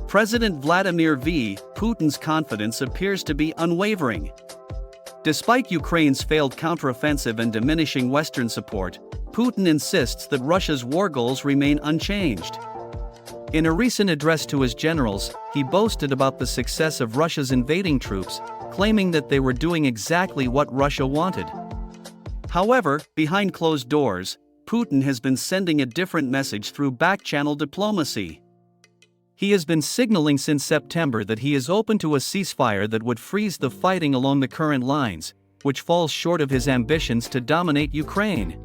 President Vladimir V. Putin's confidence appears to be unwavering. Despite Ukraine's failed counteroffensive and diminishing Western support, Putin insists that Russia's war goals remain unchanged. In a recent address to his generals, he boasted about the success of Russia's invading troops, claiming that they were doing exactly what Russia wanted. However, behind closed doors, Putin has been sending a different message through back-channel diplomacy. He has been signaling since September that he is open to a ceasefire that would freeze the fighting along the current lines, which falls short of his ambitions to dominate Ukraine.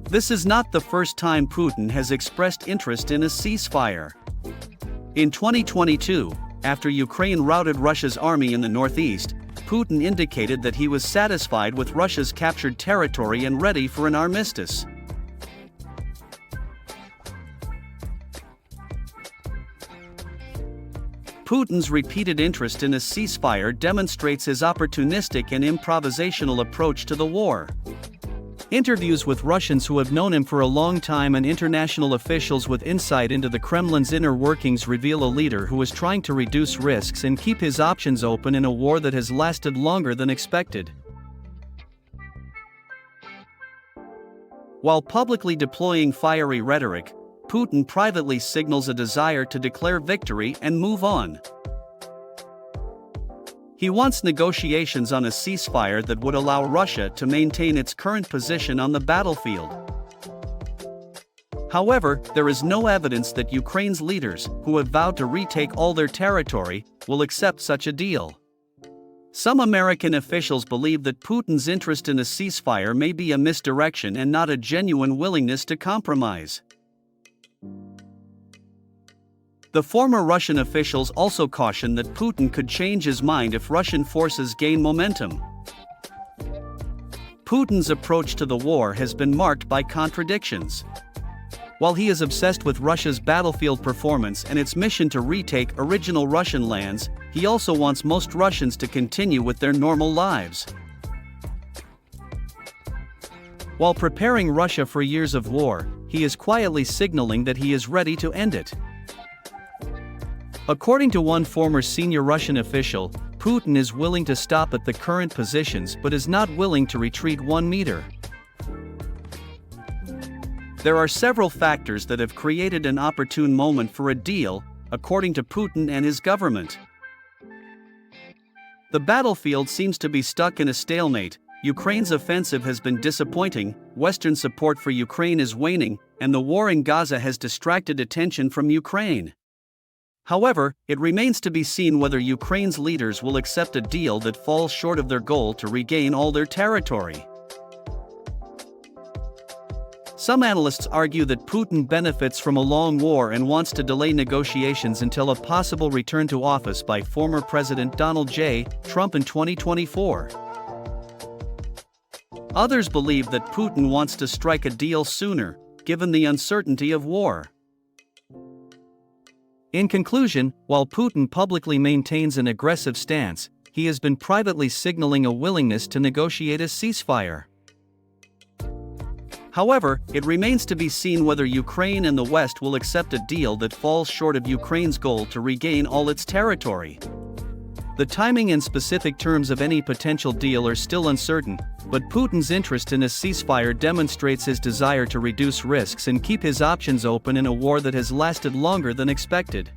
This is not the first time Putin has expressed interest in a ceasefire. In 2022, after Ukraine routed Russia's army in the northeast, Putin indicated that he was satisfied with Russia's captured territory and ready for an armistice. Putin's repeated interest in a ceasefire demonstrates his opportunistic and improvisational approach to the war. Interviews with Russians who have known him for a long time and international officials with insight into the Kremlin's inner workings reveal a leader who is trying to reduce risks and keep his options open in a war that has lasted longer than expected. While publicly deploying fiery rhetoric, Putin privately signals a desire to declare victory and move on. He wants negotiations on a ceasefire that would allow Russia to maintain its current position on the battlefield. However, there is no evidence that Ukraine's leaders, who have vowed to retake all their territory, will accept such a deal. Some American officials believe that Putin's interest in a ceasefire may be a misdirection and not a genuine willingness to compromise. The former Russian officials also caution that Putin could change his mind if Russian forces gain momentum. Putin's approach to the war has been marked by contradictions. While he is obsessed with Russia's battlefield performance and its mission to retake original Russian lands, he also wants most Russians to continue with their normal lives. While preparing Russia for years of war, he is quietly signaling that he is ready to end it. According to one former senior Russian official, Putin is willing to stop at the current positions but is not willing to retreat 1 meter. There are several factors that have created an opportune moment for a deal, according to Putin and his government. The battlefield seems to be stuck in a stalemate. Ukraine's offensive has been disappointing, Western support for Ukraine is waning, and the war in Gaza has distracted attention from Ukraine. However, it remains to be seen whether Ukraine's leaders will accept a deal that falls short of their goal to regain all their territory. Some analysts argue that Putin benefits from a long war and wants to delay negotiations until a possible return to office by former President Donald J. Trump in 2024. Others believe that Putin wants to strike a deal sooner, given the uncertainty of war. In conclusion, while Putin publicly maintains an aggressive stance, he has been privately signaling a willingness to negotiate a ceasefire. However, it remains to be seen whether Ukraine and the West will accept a deal that falls short of Ukraine's goal to regain all its territory. The timing and specific terms of any potential deal are still uncertain, but Putin's interest in a ceasefire demonstrates his desire to reduce risks and keep his options open in a war that has lasted longer than expected.